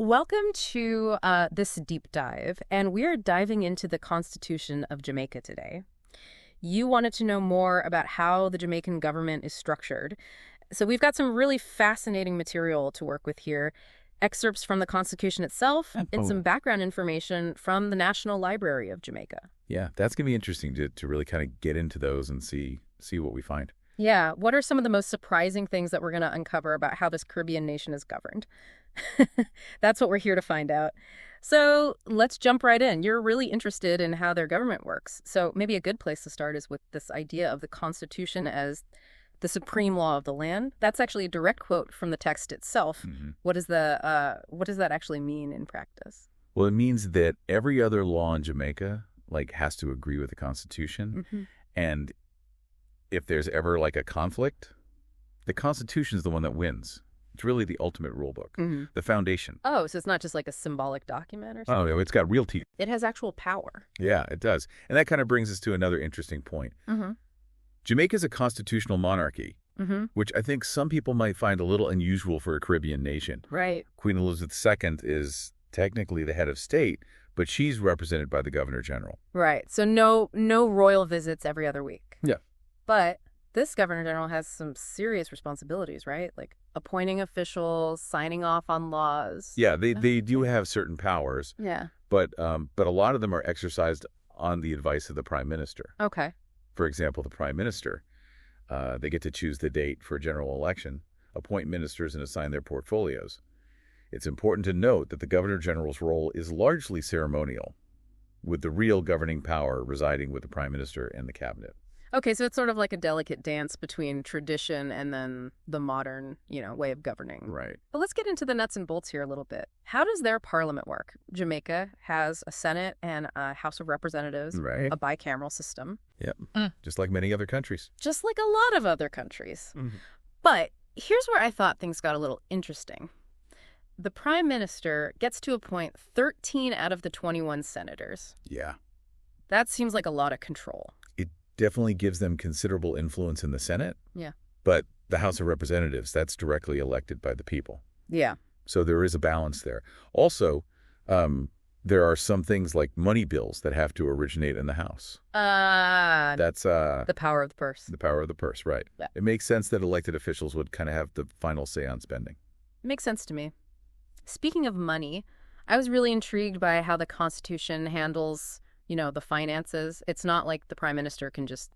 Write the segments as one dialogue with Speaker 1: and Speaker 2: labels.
Speaker 1: Welcome to this deep dive, and we're diving into the Constitution of Jamaica today. You wanted to know more about how the Jamaican government is structured. So we've got some really fascinating material to work with here. Excerpts from the Constitution itself and some background information from the National Library of Jamaica.
Speaker 2: Yeah, that's going to be interesting to really kind of get into those and see what we find.
Speaker 1: Yeah, what are some of the most surprising things that we're going to uncover about how this Caribbean nation is governed? That's what we're here to find out. So let's jump right in. You're really interested in how their government works. So maybe a good place to start is with this idea of the Constitution as the supreme law of the land. That's actually a direct quote from the text itself.
Speaker 2: Mm-hmm.
Speaker 1: What does that actually mean in practice?
Speaker 2: Well, it means that every other law in Jamaica has to agree with the Constitution.
Speaker 1: Mm-hmm.
Speaker 2: And if there's ever a conflict, the Constitution is the one that wins. It's really the ultimate rule book, the foundation.
Speaker 1: Oh, so it's not just like a symbolic document or something?
Speaker 2: Oh, no, it's got real teeth.
Speaker 1: It has actual power.
Speaker 2: Yeah, it does. And that kind of brings us to another interesting point.
Speaker 1: Mm-hmm.
Speaker 2: Jamaica is a constitutional monarchy, which I think some people might find a little unusual for a Caribbean nation.
Speaker 1: Right.
Speaker 2: Queen Elizabeth II is technically the head of state, but she's represented by the Governor General.
Speaker 1: Right. So no royal visits every other week.
Speaker 2: Yeah.
Speaker 1: But this Governor General has some serious responsibilities, right? Like appointing officials, signing off on laws.
Speaker 2: Yeah, they do have certain powers.
Speaker 1: Yeah.
Speaker 2: But a lot of them are exercised on the advice of the Prime Minister.
Speaker 1: Okay.
Speaker 2: For example, the Prime Minister, they get to choose the date for a general election, appoint ministers, and assign their portfolios. It's important to note that the Governor General's role is largely ceremonial, with the real governing power residing with the Prime Minister and the Cabinet.
Speaker 1: Okay, so it's sort of like a delicate dance between tradition and then the modern, way of governing.
Speaker 2: Right.
Speaker 1: But let's get into the nuts and bolts here a little bit. How does their parliament work? Jamaica has a Senate and a House of Representatives,
Speaker 2: Right.
Speaker 1: a bicameral system.
Speaker 2: Yep. Just like many other countries.
Speaker 1: Just like a lot of other countries. But here's where I thought things got a little interesting. The Prime Minister gets to appoint 13 out of the 21 senators.
Speaker 2: Yeah.
Speaker 1: That seems like a lot of control.
Speaker 2: Definitely gives them considerable influence in the Senate.
Speaker 1: Yeah.
Speaker 2: But the House of Representatives, that's directly elected by the people.
Speaker 1: Yeah.
Speaker 2: So there is a balance there. Also, there are some things like money bills that have to originate in the House. That's
Speaker 1: the power of the purse.
Speaker 2: The power of the purse, right.
Speaker 1: Yeah.
Speaker 2: It makes sense that elected officials would kind of have the final say on spending.
Speaker 1: Makes sense to me. Speaking of money, I was really intrigued by how the Constitution handles the finances. It's not like the Prime Minister can just,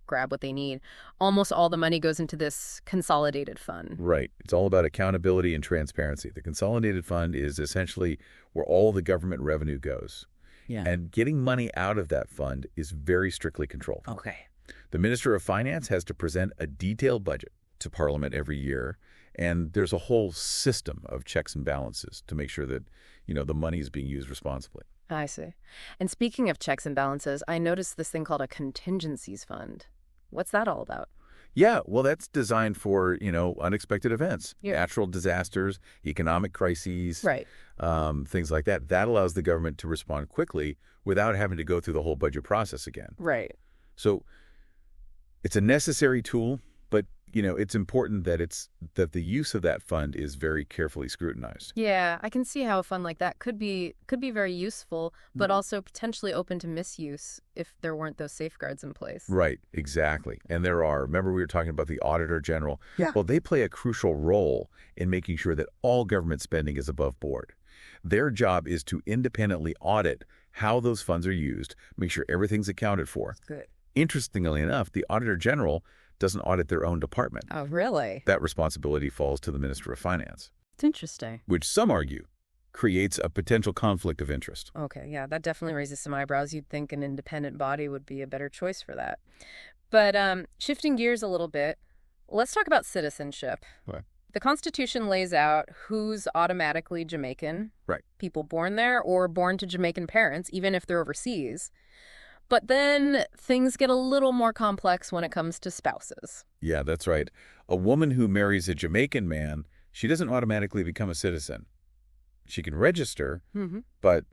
Speaker 1: grab what they need. Almost all the money goes into this consolidated fund.
Speaker 2: Right. It's all about accountability and transparency. The consolidated fund is essentially where all the government revenue goes.
Speaker 1: Yeah.
Speaker 2: And getting money out of that fund is very strictly controlled.
Speaker 1: Okay.
Speaker 2: The Minister of Finance has to present a detailed budget to Parliament every year, and there's a whole system of checks and balances to make sure that, the money is being used responsibly.
Speaker 1: I see. And speaking of checks and balances, I noticed this thing called a contingencies fund. What's that all about?
Speaker 2: Yeah, well, that's designed for, unexpected events,
Speaker 1: Yeah.
Speaker 2: natural disasters, economic crises,
Speaker 1: Right.
Speaker 2: Things like that. That allows the government to respond quickly without having to go through the whole budget process again.
Speaker 1: Right.
Speaker 2: So it's a necessary tool, but, it's important that the use of that fund is very carefully scrutinized.
Speaker 1: Yeah, I can see how a fund like that could be very useful, but also potentially open to misuse if there weren't those safeguards in place.
Speaker 2: Right, exactly. And there are. Remember we were talking about the Auditor General?
Speaker 1: Yeah.
Speaker 2: Well, they play a crucial role in making sure that all government spending is above board. Their job is to independently audit how those funds are used, make sure everything's accounted for.
Speaker 1: Good.
Speaker 2: Interestingly enough, the Auditor General doesn't audit their own department.
Speaker 1: Oh, really?
Speaker 2: That responsibility falls to the Minister of Finance,
Speaker 1: It's interesting.
Speaker 2: which some argue creates a potential conflict of interest.
Speaker 1: Okay, yeah, that definitely raises some eyebrows. You'd think an independent body would be a better choice for that. But shifting gears a little bit, let's talk about citizenship.
Speaker 2: Right.
Speaker 1: The Constitution lays out who's automatically Jamaican.
Speaker 2: Right.
Speaker 1: People born there or born to Jamaican parents, even if they're overseas. But then things get a little more complex when it comes to spouses.
Speaker 2: Yeah, that's right. A woman who marries a Jamaican man, she doesn't automatically become a citizen. She can register, but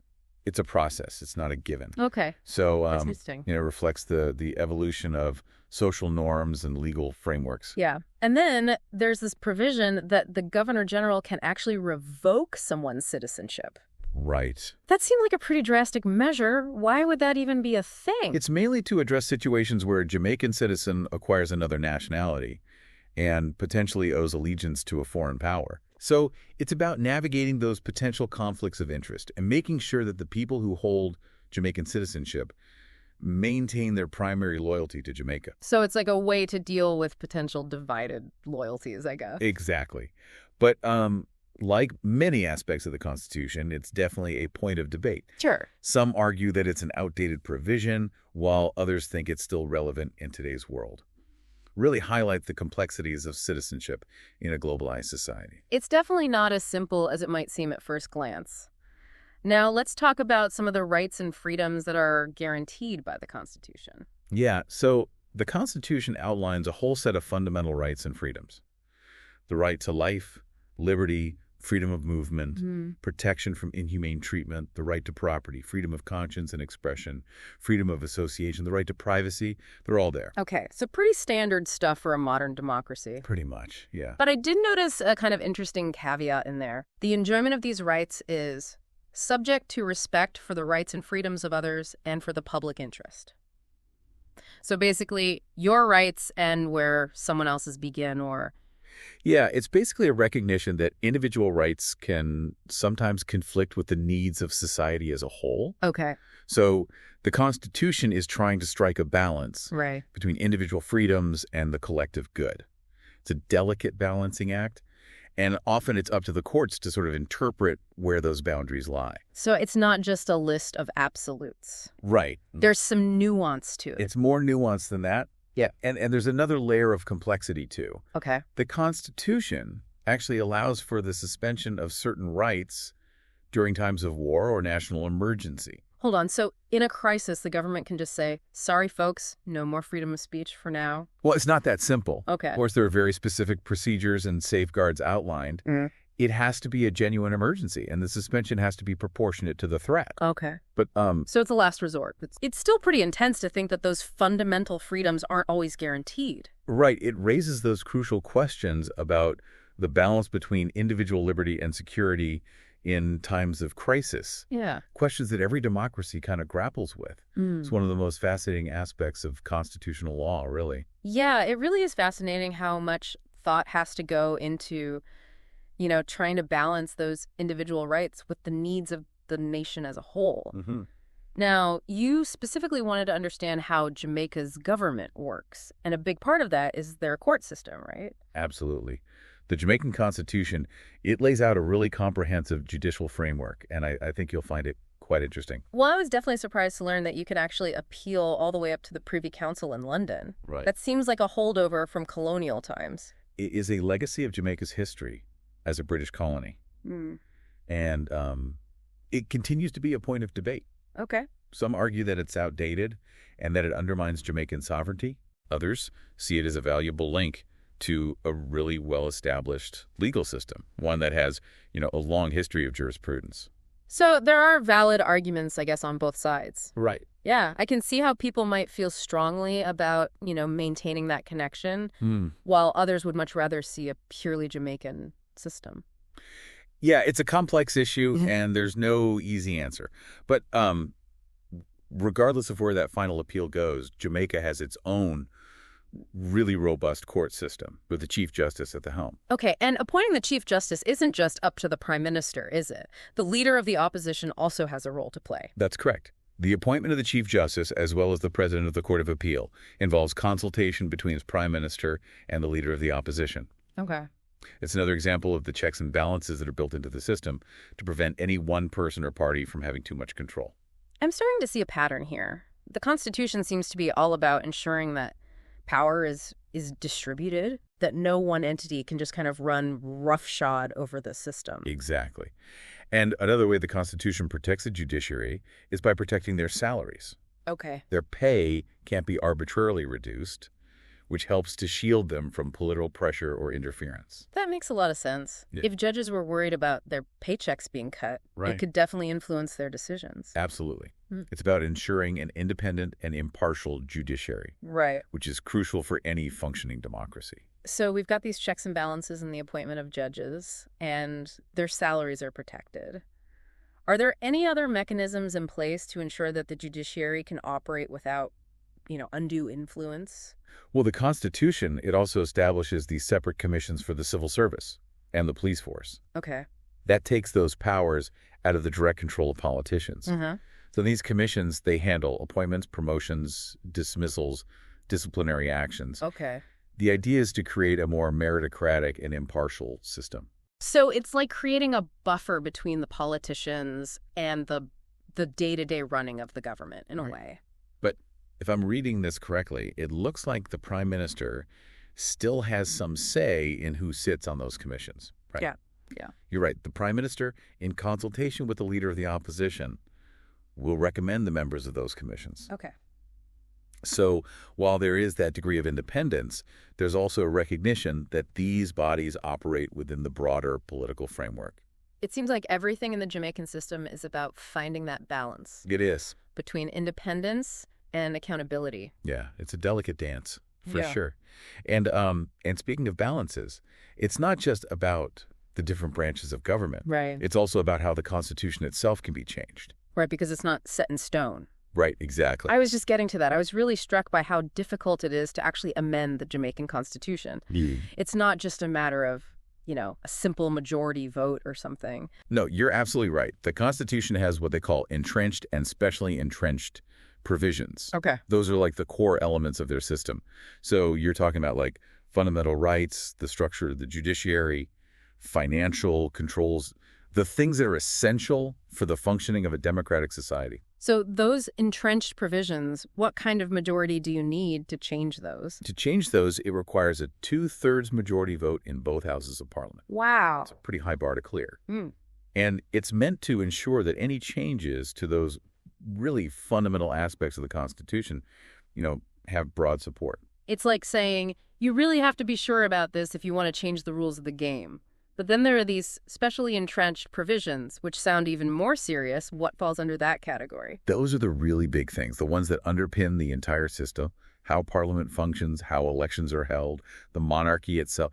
Speaker 2: It's a process. It's not a given.
Speaker 1: Okay.
Speaker 2: So,
Speaker 1: That's interesting.
Speaker 2: reflects the evolution of social norms and legal frameworks.
Speaker 1: Yeah. And then there's this provision that the governor general can actually revoke someone's citizenship.
Speaker 2: Right.
Speaker 1: That seemed like a pretty drastic measure. Why would that even be a thing?
Speaker 2: It's mainly to address situations where a Jamaican citizen acquires another nationality and potentially owes allegiance to a foreign power. So it's about navigating those potential conflicts of interest and making sure that the people who hold Jamaican citizenship maintain their primary loyalty to Jamaica.
Speaker 1: So it's like a way to deal with potential divided loyalties, I guess.
Speaker 2: Exactly. But like many aspects of the Constitution, it's definitely a point of debate.
Speaker 1: Sure.
Speaker 2: Some argue that it's an outdated provision, while others think it's still relevant in today's world. Really highlight the complexities of citizenship in a globalized society.
Speaker 1: It's definitely not as simple as it might seem at first glance. Now, let's talk about some of the rights and freedoms that are guaranteed by the Constitution.
Speaker 2: Yeah, so the Constitution outlines a whole set of fundamental rights and freedoms. The right to life, liberty, freedom of movement, protection from inhumane treatment, the right to property, freedom of conscience and expression, freedom of association, the right to privacy, they're all there.
Speaker 1: Okay, so pretty standard stuff for a modern democracy.
Speaker 2: Pretty much, yeah.
Speaker 1: But I did notice a kind of interesting caveat in there. The enjoyment of these rights is subject to respect for the rights and freedoms of others and for the public interest. So basically, your rights end where someone else's begin, or...
Speaker 2: Yeah, it's basically a recognition that individual rights can sometimes conflict with the needs of society as a whole.
Speaker 1: Okay.
Speaker 2: So the Constitution is trying to strike a balance
Speaker 1: Right.
Speaker 2: between individual freedoms and the collective good. It's a delicate balancing act, and often it's up to the courts to sort of interpret where those boundaries lie.
Speaker 1: So it's not just a list of absolutes.
Speaker 2: Right.
Speaker 1: There's some nuance to it.
Speaker 2: It's more nuanced than that. Yeah, and there's another layer of complexity, too.
Speaker 1: Okay.
Speaker 2: The Constitution actually allows for the suspension of certain rights during times of war or national emergency.
Speaker 1: Hold on. So in a crisis, the government can just say, sorry, folks, no more freedom of speech for now.
Speaker 2: Well, it's not that simple.
Speaker 1: Okay.
Speaker 2: Of course, there are very specific procedures and safeguards outlined. It has to be a genuine emergency, and the suspension has to be proportionate to the threat.
Speaker 1: Okay.
Speaker 2: But
Speaker 1: So it's a last resort. It's still pretty intense to think that those fundamental freedoms aren't always guaranteed.
Speaker 2: right, it raises those crucial questions about the balance between individual liberty and security in times of crisis.
Speaker 1: Yeah.
Speaker 2: Questions that every democracy kind of grapples with. It's one of the most fascinating aspects of constitutional law, really.
Speaker 1: Yeah, it really is fascinating how much thought has to go into, trying to balance those individual rights with the needs of the nation as a whole. Now, you specifically wanted to understand how Jamaica's government works, and a big part of that is their court system, right?
Speaker 2: Absolutely. The Jamaican Constitution, it lays out a really comprehensive judicial framework, and I think you'll find it quite interesting.
Speaker 1: Well, I was definitely surprised to learn that you could actually appeal all the way up to the Privy Council in London.
Speaker 2: Right.
Speaker 1: That seems like a holdover from colonial times.
Speaker 2: It is a legacy of Jamaica's history as a British colony, and it continues to be a point of debate.
Speaker 1: Okay.
Speaker 2: Some argue that it's outdated and that it undermines Jamaican sovereignty. Others see it as a valuable link to a really well-established legal system, one that has, a long history of jurisprudence.
Speaker 1: So there are valid arguments, I guess, on both sides.
Speaker 2: Right.
Speaker 1: Yeah, I can see how people might feel strongly about, maintaining that connection, while others would much rather see a purely Jamaican system.
Speaker 2: Yeah, it's a complex issue, and there's no easy answer. But regardless of where that final appeal goes, Jamaica has its own really robust court system with the Chief Justice at the helm.
Speaker 1: Okay, and appointing the Chief Justice isn't just up to the Prime Minister, is it? The leader of the opposition also has a role to play.
Speaker 2: That's correct. The appointment of the Chief Justice, as well as the President of the Court of Appeal, involves consultation between the Prime Minister and the leader of the opposition.
Speaker 1: Okay.
Speaker 2: It's another example of the checks and balances that are built into the system to prevent any one person or party from having too much control.
Speaker 1: I'm starting to see a pattern here. The Constitution seems to be all about ensuring that power is distributed, that no one entity can just kind of run roughshod over the system.
Speaker 2: Exactly. And another way the Constitution protects the judiciary is by protecting their salaries.
Speaker 1: Okay.
Speaker 2: Their pay can't be arbitrarily reduced, which helps to shield them from political pressure or interference.
Speaker 1: That makes a lot of sense.
Speaker 2: Yeah.
Speaker 1: If judges were worried about their paychecks being cut,
Speaker 2: Right.
Speaker 1: it could definitely influence their decisions.
Speaker 2: Absolutely.
Speaker 1: Mm.
Speaker 2: It's about ensuring an independent and impartial judiciary,
Speaker 1: Right.
Speaker 2: which is crucial for any functioning democracy.
Speaker 1: So we've got these checks and balances in the appointment of judges, and their salaries are protected. Are there any other mechanisms in place to ensure that the judiciary can operate without, undue influence?
Speaker 2: Well, the Constitution, it also establishes these separate commissions for the civil service and the police force.
Speaker 1: Okay.
Speaker 2: That takes those powers out of the direct control of politicians.
Speaker 1: Mm-hmm.
Speaker 2: So these commissions, they handle appointments, promotions, dismissals, disciplinary actions.
Speaker 1: Okay.
Speaker 2: The idea is to create a more meritocratic and impartial system.
Speaker 1: So it's like creating a buffer between the politicians and the day-to-day running of the government, in a way.
Speaker 2: But if I'm reading this correctly, it looks like the prime minister still has some say in who sits on those commissions, right?
Speaker 1: Yeah.
Speaker 2: You're right. The prime minister, in consultation with the leader of the opposition, will recommend the members of those commissions.
Speaker 1: Okay.
Speaker 2: So while there is that degree of independence, there's also a recognition that these bodies operate within the broader political framework.
Speaker 1: It seems like everything in the Jamaican system is about finding that balance
Speaker 2: It is.
Speaker 1: between independence and accountability.
Speaker 2: Yeah, it's a delicate dance, for
Speaker 1: Yeah.
Speaker 2: sure. And speaking of balances, it's not just about the different branches of government.
Speaker 1: Right.
Speaker 2: It's also about how the Constitution itself can be changed.
Speaker 1: Right, because it's not set in stone.
Speaker 2: Right, exactly.
Speaker 1: I was just getting to that. I was really struck by how difficult it is to actually amend the Jamaican Constitution.
Speaker 2: Yeah.
Speaker 1: It's not just a matter of, a simple majority vote or something.
Speaker 2: No, you're absolutely right. The Constitution has what they call entrenched and specially entrenched provisions.
Speaker 1: Okay.
Speaker 2: Those are like the core elements of their system. So you're talking about like fundamental rights, the structure of the judiciary, financial controls, the things that are essential for the functioning of a democratic society.
Speaker 1: So those entrenched provisions, what kind of majority do you need to change those?
Speaker 2: To change those, it requires a 2/3 majority vote in both houses of parliament.
Speaker 1: Wow.
Speaker 2: It's a pretty high bar to clear.
Speaker 1: Mm.
Speaker 2: And it's meant to ensure that any changes to those really fundamental aspects of the Constitution, have broad support.
Speaker 1: It's like saying, you really have to be sure about this if you want to change the rules of the game. But then there are these specially entrenched provisions, which sound even more serious. What falls under that category?
Speaker 2: Those are the really big things, the ones that underpin the entire system, how Parliament functions, how elections are held, the monarchy itself.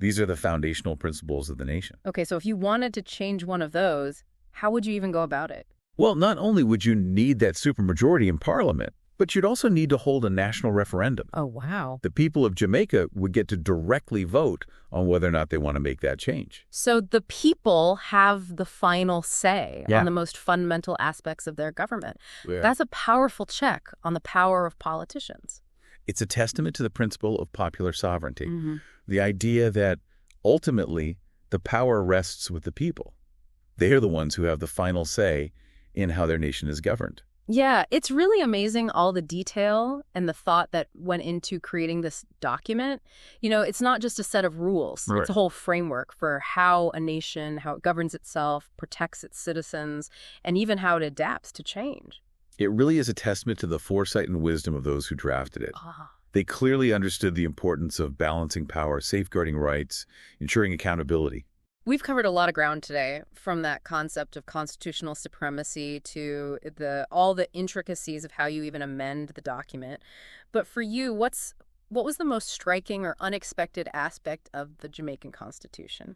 Speaker 2: These are the foundational principles of the nation.
Speaker 1: Okay, so if you wanted to change one of those, how would you even go about it?
Speaker 2: Well, not only would you need that supermajority in Parliament, but you'd also need to hold a national referendum.
Speaker 1: Oh, wow.
Speaker 2: The people of Jamaica would get to directly vote on whether or not they want to make that change.
Speaker 1: So the people have the final say
Speaker 2: Yeah.
Speaker 1: on the most fundamental aspects of their government.
Speaker 2: Yeah.
Speaker 1: That's a powerful check on the power of politicians.
Speaker 2: It's a testament to the principle of popular sovereignty.
Speaker 1: Mm-hmm.
Speaker 2: The idea that ultimately the power rests with the people. They are the ones who have the final say in how their nation is governed.
Speaker 1: Yeah, it's really amazing all the detail and the thought that went into creating this document. It's not just a set of rules.
Speaker 2: Right.
Speaker 1: It's a whole framework for how a nation, how it governs itself, protects its citizens, and even how it adapts to change.
Speaker 2: It really is a testament to the foresight and wisdom of those who drafted it. They clearly understood the importance of balancing power, safeguarding rights, ensuring accountability.
Speaker 1: We've covered a lot of ground today, from that concept of constitutional supremacy to all the intricacies of how you even amend the document. But for you, what was the most striking or unexpected aspect of the Jamaican Constitution?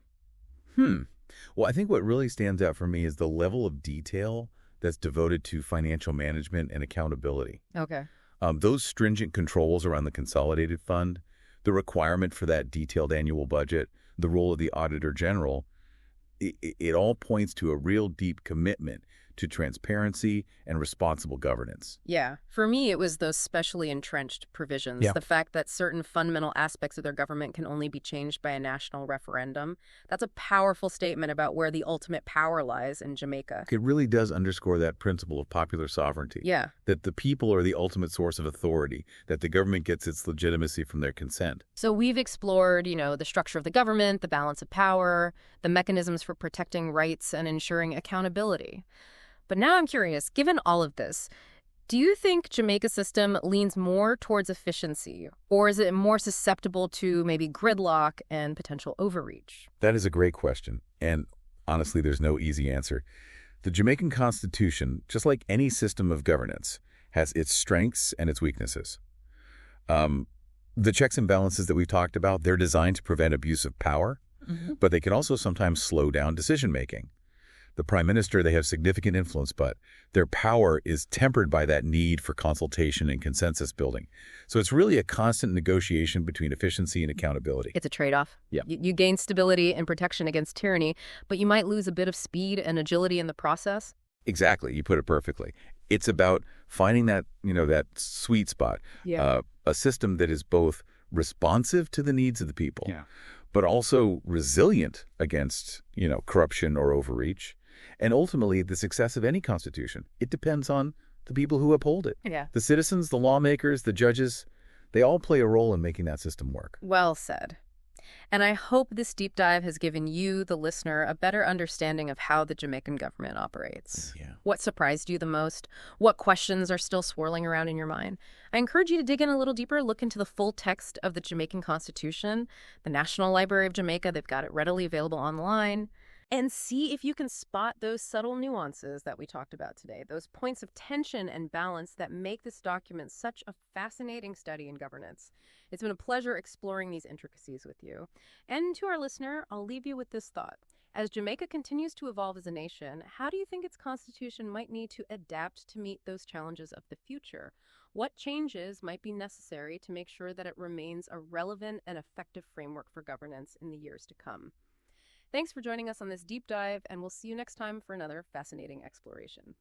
Speaker 2: Well, I think what really stands out for me is the level of detail that's devoted to financial management and accountability.
Speaker 1: Okay.
Speaker 2: Those stringent controls around the consolidated fund, the requirement for that detailed annual budget, the role of the Auditor General, it all points to a real deep commitment to transparency and responsible governance.
Speaker 1: Yeah. For me, it was those specially entrenched provisions.
Speaker 2: Yeah.
Speaker 1: The fact that certain fundamental aspects of their government can only be changed by a national referendum. That's a powerful statement about where the ultimate power lies in Jamaica.
Speaker 2: It really does underscore that principle of popular sovereignty.
Speaker 1: Yeah.
Speaker 2: That the people are the ultimate source of authority, that the government gets its legitimacy from their consent.
Speaker 1: So we've explored, the structure of the government, the balance of power, the mechanisms for protecting rights and ensuring accountability. But now I'm curious, given all of this, Do you think Jamaica's system leans more towards efficiency, or is it more susceptible to maybe gridlock and potential overreach?
Speaker 2: That is a great question, and honestly, there's no easy answer. The Jamaican Constitution, just like any system of governance, has its strengths and its weaknesses. Um, the checks and balances that we've talked about, they're designed to prevent abuse of power, but they can also sometimes slow down decision-making. The prime minister, they have significant influence, but their power is tempered by that need for consultation and consensus building. So it's really a constant negotiation between efficiency and accountability.
Speaker 1: It's a trade-off.
Speaker 2: Yeah.
Speaker 1: You gain stability and protection against tyranny, but you might lose a bit of speed and agility in the process.
Speaker 2: Exactly. You put it perfectly. It's about finding that, that sweet spot, a system that is both responsive to the needs of the people, but also resilient against, corruption or overreach. And ultimately, the success of any constitution, it depends on the people who uphold it.
Speaker 1: Yeah.
Speaker 2: The citizens, the lawmakers, the judges, they all play a role in making that system work.
Speaker 1: Well said. And I hope this deep dive has given you, the listener, a better understanding of how the Jamaican government operates.
Speaker 2: Yeah.
Speaker 1: What surprised you the most? What questions are still swirling around in your mind? I encourage you to dig in a little deeper, look into the full text of the Jamaican Constitution, the National Library of Jamaica. They've got it readily available online. And see if you can spot those subtle nuances that we talked about today, those points of tension and balance that make this document such a fascinating study in governance. It's been a pleasure exploring these intricacies with you. And to our listener, I'll leave you with this thought. As Jamaica continues to evolve as a nation, how do you think its constitution might need to adapt to meet those challenges of the future? What changes might be necessary to make sure that it remains a relevant and effective framework for governance in the years to come? Thanks for joining us on this deep dive, and we'll see you next time for another fascinating exploration.